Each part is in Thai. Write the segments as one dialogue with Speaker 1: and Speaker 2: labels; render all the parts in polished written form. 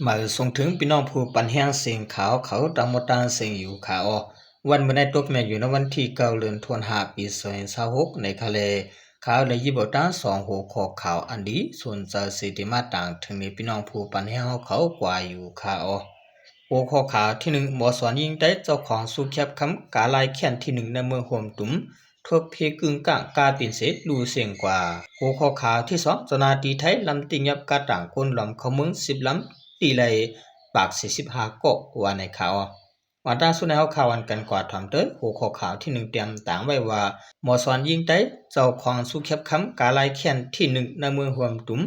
Speaker 1: มาส่งถึงพี่น้องผู้ปันแห้งเสียงขาวเขาตามมตานเสียงอยู่ขาววันเมื่อได้ตกแม่อยู่ในวันที่9 เดือนธันวาคมปี2026ในทะเลขาวเลยยิบตา2 หัวขอขาวอันดีส่วนจะสิติมาต่างถึงในพี่น้องผู้ปันแห้งเขากว่าอยู่ขาวหัวขอขาวที่1หมอสอนยิงได้เจ้าของสุแคบคำกาลายแค้นที่1ในเมืองห่มตุ้มทั่วเพกึ่งกะกาปิ่นเสดูเสียงกว่าหัวขอขาวที่2จนาตีไทยลำติงยับกาต่างคนหลอมเขาเมือง10ลำตีเลยปาก45ก็ว่าในข่าววันตาสุดในข่าววันกันกว่าทำเตอหัวข้อข่าวที่1เตรียมต่างไว้ว่าหมอสอนยิงได้เจ้าของสุแคบคำกาลายแค้นที่1ในเมืองห่วมตุ้ม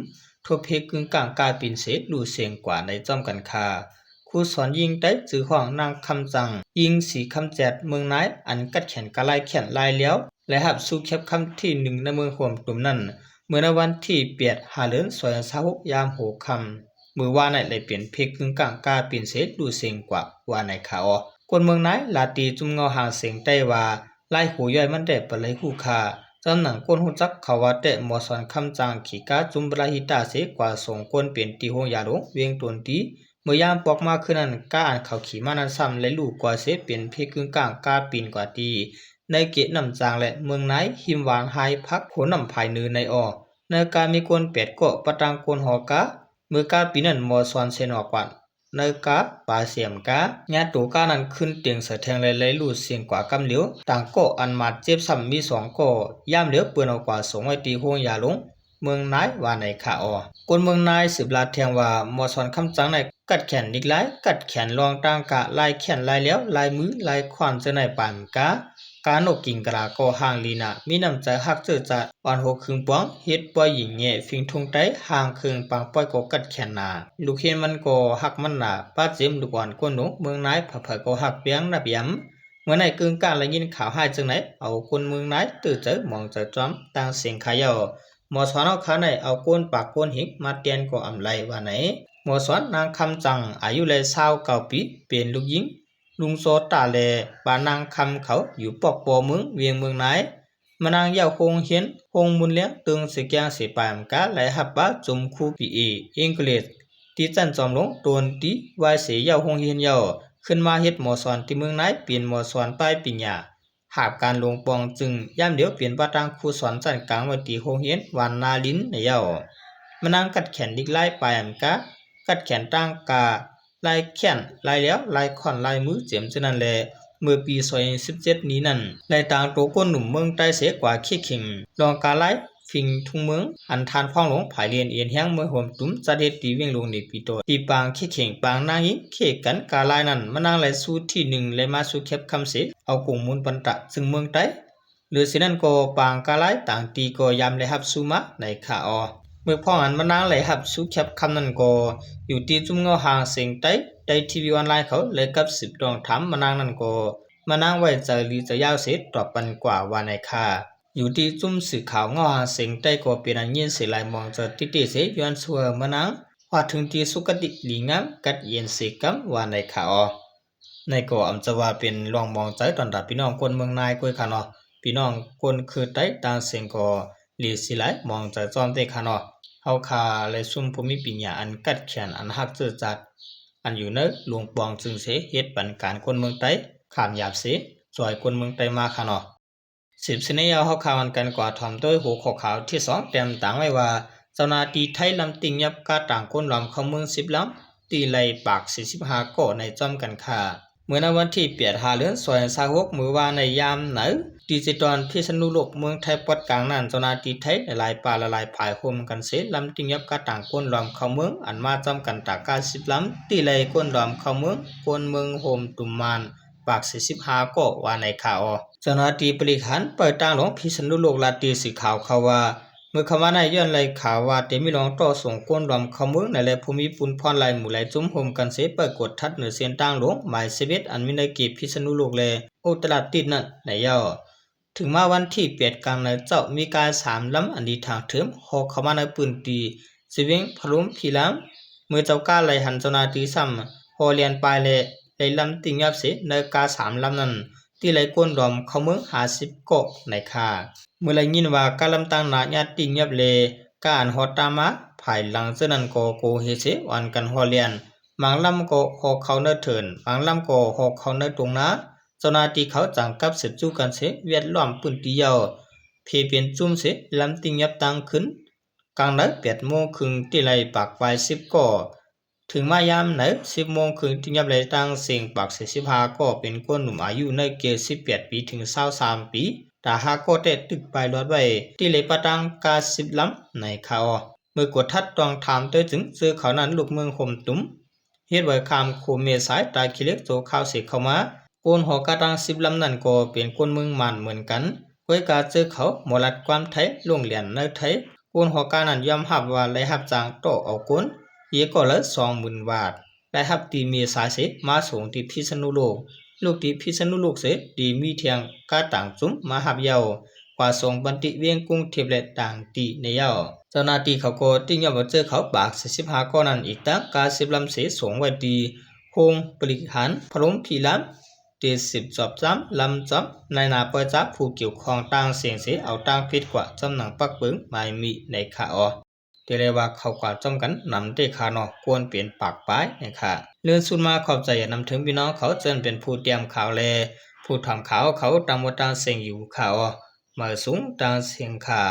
Speaker 1: ทั่วเพกึ่งกลางกาปิ่นเสดูเสียงกว่าในจอมกันคาครูสอนยิงได้จือของนางคำจังยิงสีคำแจดเมืองนายอันกัดแขนกาลายแขนลายเลี้ยวและหับสุแคบคำที่1ในเมืองห่วมตุ้มนั้นเมื่อในวันที่8 เดือน26ยามโหคำมือว่าในเลยเปลี่ยนเพกกึ่งกลางกาปิ่นเสดูเสียงกว่าว่าในข่าวคนเมืองนายลาตีจุ่มเงาหางเสียงได้ว่าไล่หูย่อยมันได้ปเลยคู่คาจำหนังก้นหูจักเขาว่าแต่หมอสอนคำจางขี่กาจุมบราฮิตาเสกว่าส่งก้นเปลี่ยนตีหงยาดงเวียงตนตีเมื่อยามปอกมาขึ้นนั้นกาอ่านเขาขี่มานั้นซ้ำและลูกกว่าเสเปลี่ยนเพกกึ่งกลางกาปิ่นกว่าตีในเกตนำจางและเมืองนายหิมวางหายพักโหนำภายเนื้อในในการมีคนเป็ดก็ประตังคนหอกาเมื่อกาปีนั้นหมอสอนเซนออกวันในกาปาเสียมกาญาตูกานั้นขึ้นเตียงเสแทงเลยลู่เสียงกว่ากำเหลียวต่างก็อันมาเจ็บซ้ำมี2ก็ย่ำเหลียวเปืนออกกว่าส่งไว้ตีห้องยาลงเมืองนายว่าในข่าวคนเมืองนายสืบลาแทงว่าหมอสอนคำจังในกัดแขนดิกไลกัดแขนรองต่างกะลายแขนลายแล้วลายมือลายขวานจะในปานกาการนกกิ่งกระก็ห่างลีนามีน้ำใจหักเจอจัดอ่อนหกครึ่งป้องเฮ็ดปล่อยหญิงแง่ฟิงทุงไตห่างครึ่งปังปล่อยก็กัดแขนนาลูกเห็นมันก็หักมันนาป้าเจิมลูกอ่อนก้นหนูเมืองนายผักก็หักเปียงนับย้ำเมื่อในกึ่งการละยินข่าวให้จังไหนเอาคนเมืองนายตื่นเจอมองเจอจอมต่างเสียงขายหมอสอนเอาขาในเอาก้นปากก้นหิกมาเตียนก็อำไลว่าไหนหมอสอนนางคำจังอายุเลย29 ปีเป็นลูกหญิงลุงโซตาเลปานางคำเขาอยู่ปอกปอเมืองเวียงเมืองไหนมานางเย้าคงเฮียนคงมุนเลี้ยงตึงสิแกงสิปามกาไหลหับบ้าจมคูปีอังกฤษที่จันจอมลงตวนตีวายเสียเย้าคงเฮียนเย้าขึ้นมาเฮ็ดหมอสอนที่เมืองไหนเปลี่ยนหมอสอนป้ายปิญญาหากการลงปองจึงย่ำเดียวเปลี่ยนปาตังครูสอนจันกลางวันตีคงเฮียนวันนาลินในเย้ามานางกัดแขนดิกไล่ปามกากัดแขนตั้งกาลายแขนลายแล้วลายขอนลายมือเจียมฉะนั้นแลเมื่อปี2017นี้นั่นลายต่างโตก้นหนุ่มเมืองใต้เสกว่าขี้ขิงลองกาไลฟิงทุ่งเมืองอันทานพ่องหลงผายเรียนเอียนแห้งเมื่อห่มตุ้มจัดเฮ็ดตีเวียงลงในปีโตตีปางขี้ขิงปางนางยิงเขกันกาไลนั่นมานางไหลสู้ที่1และมาสู่แคบคำเสเอากงมูลปันตะซึ่งเมืองใต้หรือสินั่นก็ปางกาไลต่างตีก็ยำและหับสู้มาในขาเมื่อพ่ออันมานางไหลหับสู้แคบคำนั้นก็อยู่ที่จุ่มเงาหางเสียงใต้ได้ทีวีออนไลน์เขาเลยกับ10ดองถามมานางนั้นก็มานางไว้เจอลีจะยาวเสร็จตอบปันกว่าว่าในค่าอยู่ที่จุ่มสื่อข่าวเงาหางเสียงใต้ก็เป็นอันยินเสียลายมองเจอติเสย้อนชัวมานางว่าถึงที่สุกติหลีงามกัดเย็นเสกัมว่าในข่าวในก็อำจะว่าเป็นลองมองใจตอนรับพี่น้องคนเมืองนายกุยค่ะเนาะพี่น้องคนคือใต้ต่างเสียงก็หลีสิหลายมองใจจอมเตค่ะเนาะเฮาคาและซุ่มภูมิปัญญาอันกัดแขนอันหักเจอจัดอันอยู่เนหลวงปองจึงเสเฮ็ดปันการคนเมืองใต้ขามหยาบเสจอยคนเมืองใต้มาค่ะเนาะ10สินยาวเฮาคาวันกันกว่าถ่อมโดยหัวข้อข่าวที่2เตรียมต่างไว้ว่าเจ้าหน้าที่ไทยลำติงยับกาต่างคนลำเข้าเมือง10ลำตีไล่ปาก45ก่อในจอมกันค่ะเมื่อในวันที่8 เดือน26มื้อว่าในยามไหนดิจิตอลพิษณุโลกเมืองไทยปอดกลางนั้นเจ้าหน้าที่ไทยหลายป่าหลายภายโฮมกันเสลำติงยับกาต่างคนล้อมเข้าเมืองอันมาจำกันตากา10ลำตีไล่คนล้อมเข้าเมืองคนเมืองโฮมตุมมานปาก45ก็ว่าในข่าวเจ้าหน้าที่บริหารเปิดตั้งหลวงพิษณุโลกลาตีสีขาวเขาว่าเมื่อคำว่าในย้อนไหลข่าวว่าเตมีลองต่อส่งก้นรวมเข้าเมืองในแหละภูมิปุนพรไหลหมู่ไหลจุ้มโฮมกันเสเปิดกดทัดเหนือเส้นตั้งหลวงหมาย11อันมีในเขตพิษณุโลกแลโอตลาดติดนั่นในย่อถึงมาวันที่8กลางในเจ้ามีการ3ลำอันดีทางเถิมหอกเข้ามาในปืนตีสิเวงพลุมพีลำเมื่อเจ้าก้าไหลหันเจ้าหน้าที่ซ้ำพอเรียนปลายและไหลลำติงยับเสในกา3ลำนั้นที่ไหลก้นรวมเข้าเมือง50ก็ในค่าเมื่อไหลยินว่ากาลำตังนาญาติยับเลการฮอตามาภายหลังเจนั้นก็โกเฮเสวันกันฮอเลียน บางลำก็หอกเขาเนื้อเถินบางลำก็หอกเขาเนื้อตรงนะเจ้าหน้าที่เขาจังกับเสร็จจู้กันเสเวียดล้อมปืนตีเยาเพเปลี่ยนจุ่มเสลำติงยับตังขึ้นกลางนั้น8 โมงครึ่งที่ไรปากปลาย10ก็ถึงมายามไหน10 โมงครึ่งที่ยับไรตังเสียงปาก45ก็เป็นคนหนุ่มอายุในเกณฑ์18 ปีถึง23 ปีแต่หากก็ได้ตึกไปรอดไว้ที่เลยปะตังกา10 ลำในข่าวเมื่อกดทัดตองถามเตยถึงเจอเขานั้นลูกเมืองห่มตุ้มเฮ็ดไว้คำโคเมสายตาคิเล็กโจข้าวเสกเข้ามาโกนหอกระตัง10 ลำนั่นก็เป็นคนเมืองมันเหมือนกันไว้กาเจอเขาหมอลัดความไทยโรงเรียนในไทยโกนหอกานั้นยอมรับว่าได้รับจ้างโตเอาโกนเยก็ละ20,000 บาทได้รับตีเมษาเสมาส่งที่พิษณุโลกลูกที่พิษณุโลกเสดีมีเทียงกาต่างจุ้มมาหับเยากว่าส่งบันติเวียงกรุงเทพและต่างตีในเยาเจ้าหน้าที่เขาก็ติ้งยอมว่าเจอเขาปาก45ก้อนนั้นอีกตั้งกา10 ลำเสส่งไว้ดีโฮงบริหารพร้อมพีลำ70 จอบจ้ำลำจ้ำในนาเปิดจับผู้เกี่ยวข้องต่างเสียงเสเอาต่างผิดกว่าจำหนังปักเบิงไม่มีในข่าวเทเรว่าเขากว่าจำกันนำได้ข่าวนอกควรเปลี่ยนปากป้ายนะคะเลื่อนสุดมาขอบใจนำถึงพี่น้องเขาจนเป็นผู้เตรียมข่าวแลผู้ทำข่าวเขาตามว่าตามเสียงอยู่ข่าวมาสูงตามเสียงข่า